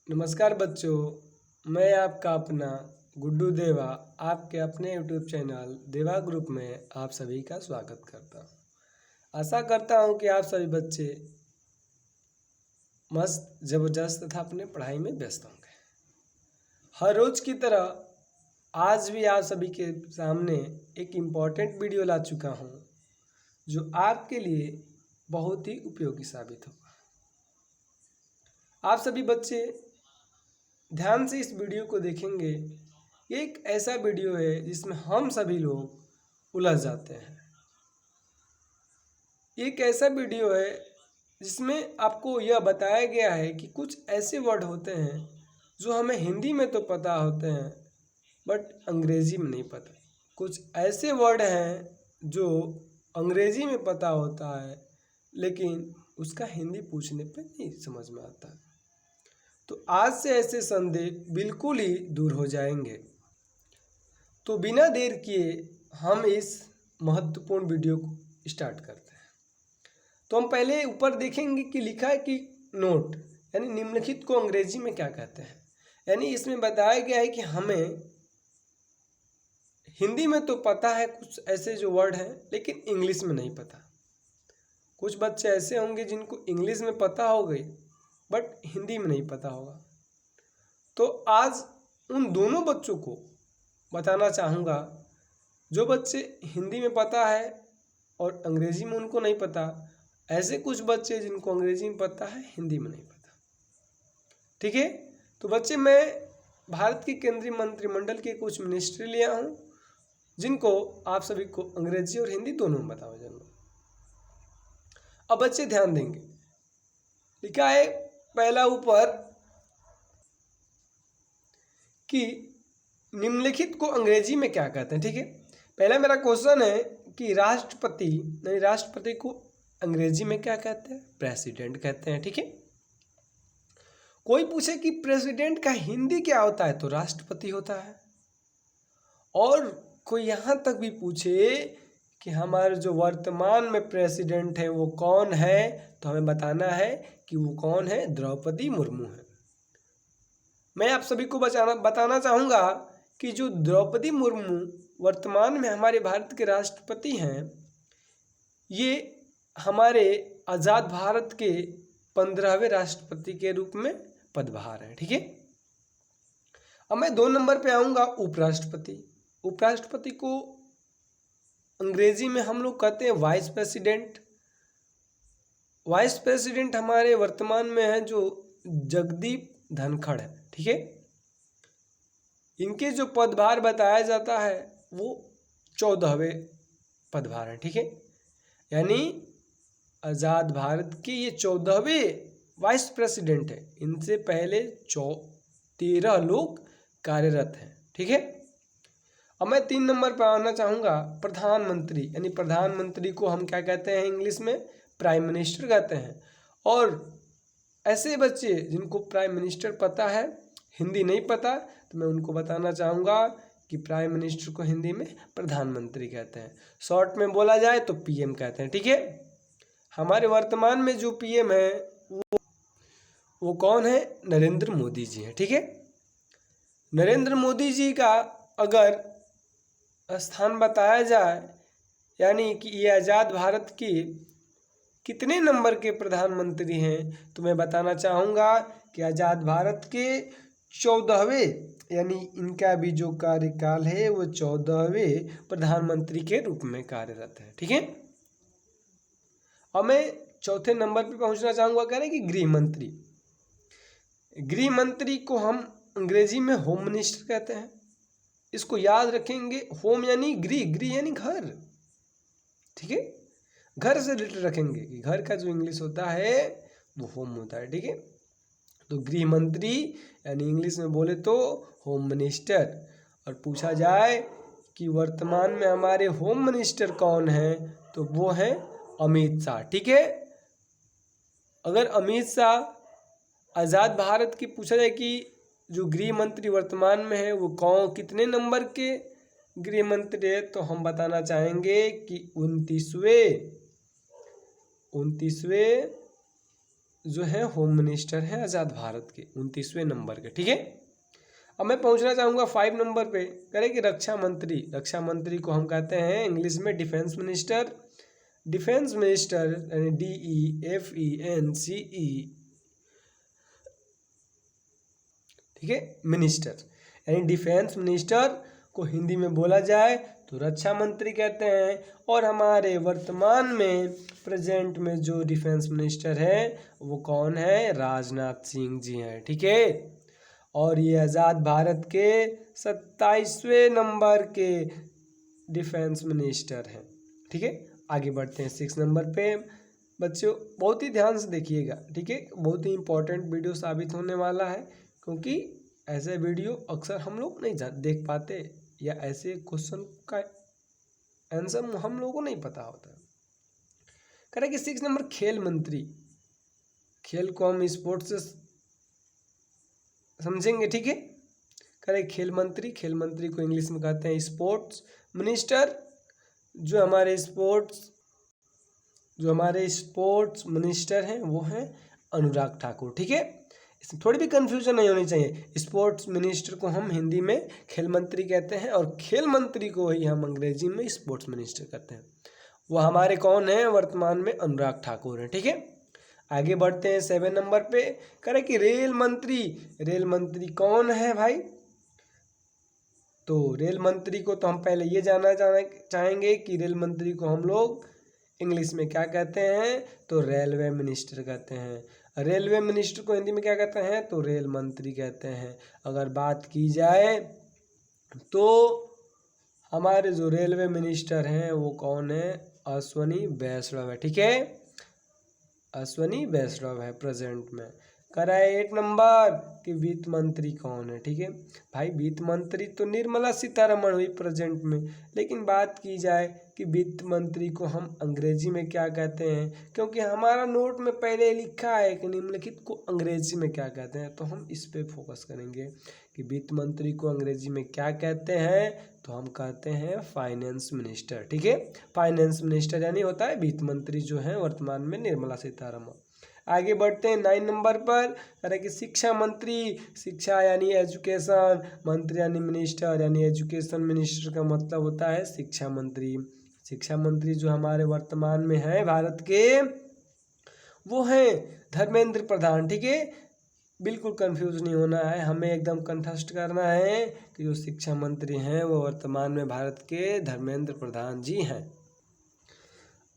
नमस्कार बच्चों, मैं आपका अपना गुड्डू देवा आपके अपने यूट्यूब चैनल देवा ग्रुप में आप सभी का स्वागत करता हूँ। आशा करता हूँ कि आप सभी बच्चे मस्त ज़बरदस्त तथा अपने पढ़ाई में व्यस्त होंगे। हर रोज़ की तरह आज भी आप सभी के सामने एक इम्पॉर्टेंट वीडियो ला चुका हूँ जो आपके लिए बहुत ही उपयोगी साबित होगा। आप सभी बच्चे ध्यान से इस वीडियो को देखेंगे। ये एक ऐसा वीडियो है जिसमें हम सभी लोग उलझ जाते हैं। एक ऐसा वीडियो है जिसमें आपको यह बताया गया है कि कुछ ऐसे वर्ड होते हैं जो हमें हिंदी में तो पता होते हैं बट अंग्रेजी में नहीं पता। कुछ ऐसे वर्ड हैं जो अंग्रेजी में पता होता है लेकिन उसका हिंदी पूछने पे नहीं समझ में आता। तो आज से ऐसे संदेह बिल्कुल ही दूर हो जाएंगे। तो बिना देर किए हम इस महत्वपूर्ण वीडियो को स्टार्ट करते हैं। तो हम पहले ऊपर देखेंगे कि लिखा है कि नोट यानी निम्नलिखित को अंग्रेजी में क्या कहते हैं। यानी इसमें बताया गया है कि हमें हिंदी में तो पता है कुछ ऐसे जो वर्ड हैं लेकिन इंग्लिश में नहीं पता। कुछ बच्चे ऐसे होंगे जिनको इंग्लिश में पता हो गई बट हिंदी में नहीं पता होगा। तो आज उन दोनों बच्चों को बताना चाहूँगा जो बच्चे हिंदी में पता है और अंग्रेजी में उनको नहीं पता। ऐसे कुछ बच्चे जिनको अंग्रेजी में पता है हिंदी में नहीं पता। ठीक है, तो बच्चे मैं भारत के केंद्रीय मंत्रिमंडल के कुछ मिनिस्ट्री लिया हूँ जिनको आप सभी को अंग्रेजी और हिंदी दोनों में बताया जाऊँगा। अब बच्चे ध्यान देंगे। लिखा है पहला ऊपर कि निम्नलिखित को अंग्रेजी में क्या कहते हैं। ठीक है, पहला मेरा क्वेश्चन है कि राष्ट्रपति को अंग्रेजी में क्या कहते हैं? प्रेसिडेंट कहते हैं। ठीक है, कोई पूछे कि प्रेसिडेंट का हिंदी क्या होता है तो राष्ट्रपति होता है। और कोई यहाँ तक भी पूछे कि हमारे जो वर्तमान में प्रेसिडेंट है वो कौन है तो हमें बताना है कि वो कौन है, द्रौपदी मुर्मू है। मैं आप सभी को बताना चाहूँगा कि जो द्रौपदी मुर्मू वर्तमान में हमारे भारत के राष्ट्रपति हैं, ये हमारे आज़ाद भारत के 15वें राष्ट्रपति के रूप में पदभार हैं। ठीक है, अब मैं 2 नंबर पे आऊँगा उपराष्ट्रपति। उपराष्ट्रपति को अंग्रेजी में हम लोग कहते हैं वाइस प्रेसिडेंट। वाइस प्रेसिडेंट हमारे वर्तमान में है जो जगदीप धनखड़ है। ठीक है, इनके जो पदभार बताया जाता है वो 14वें पदभार है। ठीक है, यानी आज़ाद भारत के ये 14वें वाइस प्रेसिडेंट है। इनसे पहले 13 लोग कार्यरत हैं। ठीक है, अब मैं 3 नंबर पर आना चाहूँगा प्रधानमंत्री। यानी प्रधानमंत्री को हम क्या कहते हैं इंग्लिश में? प्राइम मिनिस्टर कहते हैं। और ऐसे बच्चे जिनको प्राइम मिनिस्टर पता है हिंदी नहीं पता तो मैं उनको बताना चाहूँगा कि प्राइम मिनिस्टर को हिंदी में प्रधानमंत्री कहते हैं। शॉर्ट में बोला जाए तो पीएम कहते हैं। ठीक है, हमारे वर्तमान में जो पीएम है वो कौन है? नरेंद्र मोदी जी हैं। ठीक है, नरेंद्र मोदी जी का अगर स्थान बताया जाए यानी कि ये आज़ाद भारत की कितने नंबर के प्रधानमंत्री हैं तो मैं बताना चाहूँगा कि आज़ाद भारत के 14वें यानी इनका भी जो कार्यकाल है वो 14वें प्रधानमंत्री के रूप में कार्यरत है। ठीक है, अब मैं चौथे नंबर पे पहुँचना चाहूँगा। कह रहे हैं कि गृह मंत्री। गृह मंत्री को हम अंग्रेजी में होम मिनिस्टर कहते हैं। इसको याद रखेंगे। होम यानी गृह यानी घर। ठीक है, घर से रिलेटेड रखेंगे कि घर का जो इंग्लिश होता है वो होम होता है। ठीक है, तो गृह मंत्री यानी इंग्लिश में बोले तो होम मिनिस्टर। और पूछा जाए कि वर्तमान में हमारे होम मिनिस्टर कौन हैं तो वो हैं अमित शाह। ठीक है, अगर अमित शाह आज़ाद भारत की पूछा जाए कि जो गृह मंत्री वर्तमान में है वो कितने नंबर के गृह मंत्री है तो हम बताना चाहेंगे कि 29वें जो है होम मिनिस्टर हैं आज़ाद भारत के 29वें नंबर के, ठीक है। अब मैं पहुंचना चाहूँगा 5 नंबर पे। करें कि रक्षा मंत्री को हम कहते हैं इंग्लिश में डिफेंस मिनिस्टर। डिफेंस मिनिस्टर यानी DEFENCE, ठीक है, मिनिस्टर यानी डिफेंस मिनिस्टर को हिंदी में बोला जाए तो रक्षा मंत्री कहते हैं। और हमारे वर्तमान में प्रेजेंट में जो डिफेंस मिनिस्टर है वो कौन है? राजनाथ सिंह जी हैं, ठीक है। और ये आज़ाद भारत के 27वें नंबर के डिफेंस मिनिस्टर हैं, ठीक है। आगे बढ़ते हैं 6 नंबर पे। बच्चों बहुत ही ध्यान से देखिएगा, ठीक है, बहुत ही इम्पोर्टेंट वीडियो साबित होने वाला है, क्योंकि ऐसे वीडियो अक्सर हम लोग नहीं देख पाते, या ऐसे क्वेश्चन का आंसर हम लोगों को नहीं पता होता। करें कि 6 नंबर खेल मंत्री। खेल को हम स्पोर्ट्स से समझेंगे, ठीक है। करें खेल मंत्री को इंग्लिश में कहते हैं स्पोर्ट्स मिनिस्टर। जो हमारे स्पोर्ट्स मिनिस्टर हैं वो हैं अनुराग ठाकुर, ठीक है। इसमें थोड़ी भी कंफ्यूजन नहीं होनी चाहिए। स्पोर्ट्स मिनिस्टर को हम हिंदी में खेल मंत्री कहते हैं और खेल मंत्री को ही हम अंग्रेजी में स्पोर्ट्स मिनिस्टर कहते हैं। वो हमारे कौन है? वर्तमान में अनुराग ठाकुर हैं, ठीक है। आगे बढ़ते हैं 7 नंबर पे। करें कि रेल मंत्री कौन है भाई? तो रेल मंत्री को तो हम पहले ये जानना चाहेंगे कि रेल मंत्री को हम लोग इंग्लिश में क्या कहते हैं? तो रेलवे मिनिस्टर कहते हैं। रेलवे मिनिस्टर को हिंदी में क्या कहते हैं? तो रेल मंत्री कहते हैं। अगर बात की जाए तो हमारे जो रेलवे मिनिस्टर हैं वो कौन है? अश्वनी वैष्णव है, ठीक है। अश्वनी वैष्णव है प्रेजेंट में। कराए 8 नंबर कि वित्त मंत्री कौन है, ठीक है भाई। वित्त मंत्री तो निर्मला सीतारमण हुई प्रेजेंट में, लेकिन बात की जाए कि वित्त मंत्री को हम अंग्रेजी में क्या कहते हैं, क्योंकि हमारा नोट में पहले लिखा है कि निम्नलिखित को अंग्रेजी में क्या कहते हैं, तो हम इस पे फोकस करेंगे कि वित्त मंत्री को अंग्रेजी में क्या कहते हैं। तो हम कहते हैं फाइनेंस मिनिस्टर, ठीक है। फाइनेंस मिनिस्टर यानी होता है वित्त मंत्री जो है वर्तमान में निर्मला सीतारमण। आगे बढ़ते हैं 9 नंबर पर। करें कि शिक्षा मंत्री। शिक्षा यानी एजुकेशन, मंत्री यानी मिनिस्टर, यानी एजुकेशन मिनिस्टर का मतलब होता है शिक्षा मंत्री। शिक्षा मंत्री जो हमारे वर्तमान में है भारत के, वो हैं धर्मेंद्र प्रधान, ठीक है। बिल्कुल कंफ्यूज नहीं होना है, हमें एकदम कंठस्थ करना है कि जो शिक्षा मंत्री हैं वो वर्तमान में भारत के धर्मेंद्र प्रधान जी हैं।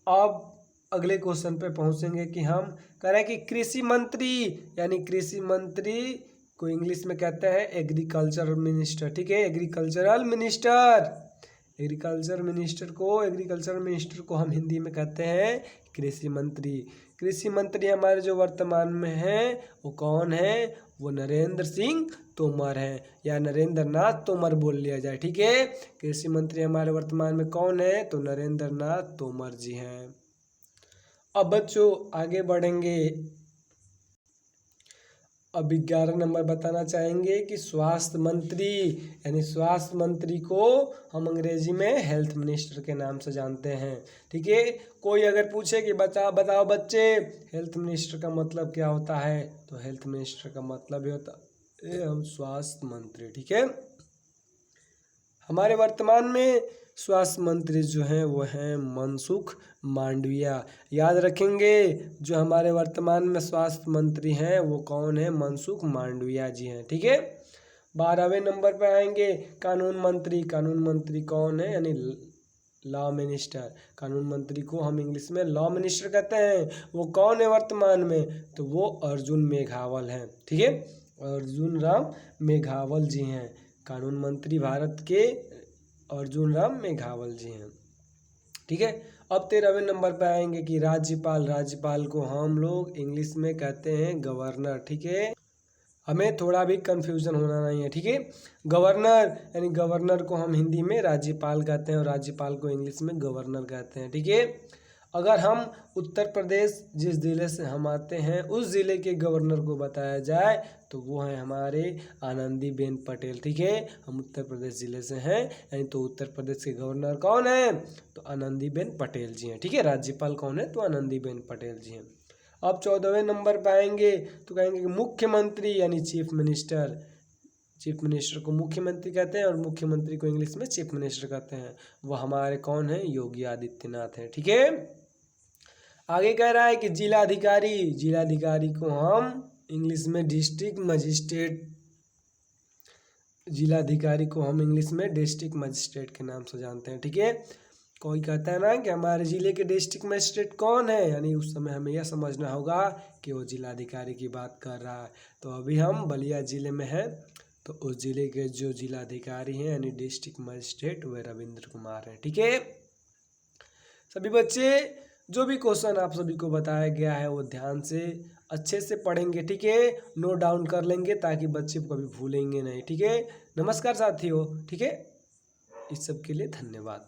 अब अगले क्वेश्चन पे पहुंचेंगे कि हम करें कि कृषि मंत्री, यानी कृषि मंत्री को इंग्लिश में कहते हैं एग्रीकल्चर मिनिस्टर, ठीक है। एग्रीकल्चर मिनिस्टर को हम हिंदी में कहते हैं कृषि मंत्री। कृषि मंत्री हमारे जो वर्तमान में हैं वो कौन है? वो नरेंद्र सिंह तोमर हैं, या नरेंद्र नाथ तोमर बोल लिया जाए, ठीक है। कृषि मंत्री हमारे वर्तमान में कौन है? तो नरेंद्र नाथ तोमर जी हैं। अब बच्चों आगे बढ़ेंगे। अब 11 नंबर बताना चाहेंगे कि स्वास्थ्य मंत्री, यानी स्वास्थ्य मंत्री को हम अंग्रेजी में हेल्थ मिनिस्टर के नाम से जानते हैं, ठीक है। कोई अगर पूछे कि बताओ बच्चे हेल्थ मिनिस्टर का मतलब क्या होता है, तो हेल्थ मिनिस्टर का मतलब ये होता है हम स्वास्थ्य मंत्री, ठीक है। हमारे वर्तमान में स्वास्थ्य मंत्री जो हैं वो हैं मनसुख मांडविया। याद रखेंगे जो हमारे वर्तमान में स्वास्थ्य मंत्री हैं वो कौन है? मनसुख मांडविया जी हैं, ठीक है। 12वें नंबर पर आएंगे कानून मंत्री कौन है? यानी लॉ मिनिस्टर। कानून मंत्री को हम इंग्लिश में लॉ मिनिस्टर कहते हैं। वो कौन है वर्तमान में? तो वो अर्जुन मेघवाल हैं, ठीक है। अर्जुन राम मेघवाल जी हैं कानून मंत्री भारत के, अर्जुन राम मेघवाल जी हैं, ठीक है। अब 13वें नंबर पर आएंगे कि राज्यपाल को हम लोग इंग्लिश में कहते हैं गवर्नर, ठीक है। हमें थोड़ा भी कंफ्यूजन होना नहीं है, ठीक है। गवर्नर यानी गवर्नर को हम हिंदी में राज्यपाल कहते हैं और राज्यपाल को इंग्लिश में गवर्नर कहते हैं, ठीक है। अगर हम उत्तर प्रदेश जिस ज़िले से हम आते हैं उस ज़िले के गवर्नर को बताया जाए तो वो हैं हमारे आनंदीबेन पटेल, ठीक है। हम उत्तर प्रदेश ज़िले से हैं, यानी तो उत्तर प्रदेश के गवर्नर कौन है? तो आनंदीबेन पटेल जी हैं, ठीक है। राज्यपाल कौन है? तो आनंदीबेन पटेल जी हैं। अब 14वें नंबर पे आएंगे तो कहेंगे कि मुख्यमंत्री यानी चीफ मिनिस्टर। चीफ मिनिस्टर को मुख्यमंत्री कहते हैं और मुख्यमंत्री को इंग्लिश में चीफ मिनिस्टर कहते हैं। वो हमारे कौन है? योगी आदित्यनाथ हैं। ठीक है, आगे कह रहा है कि जिलाधिकारी, जिलाधिकारी को हम इंग्लिश में डिस्ट्रिक्ट मजिस्ट्रेट, जिलाधिकारी को हम इंग्लिश में डिस्ट्रिक्ट मजिस्ट्रेट के नाम से जानते हैं। ठीक है, कोई कहता है ना कि हमारे ज़िले के डिस्ट्रिक्ट मजिस्ट्रेट कौन है, यानी उस समय हमें यह समझना होगा कि वो जिलाधिकारी की बात कर रहा है। तो अभी हम बलिया ज़िले में हैं, तो उस ज़िले के जो जिलाधिकारी हैं यानी डिस्ट्रिक्ट मजिस्ट्रेट वे रविंद्र कुमार हैं। ठीक है, सभी बच्चे जो भी क्वेश्चन आप सभी को बताया गया है वो ध्यान से अच्छे से पढ़ेंगे। ठीक है, नोट डाउन कर लेंगे ताकि बच्चे कभी भूलेंगे नहीं। ठीक है, नमस्कार साथियों। ठीक है, इस सब के लिए धन्यवाद।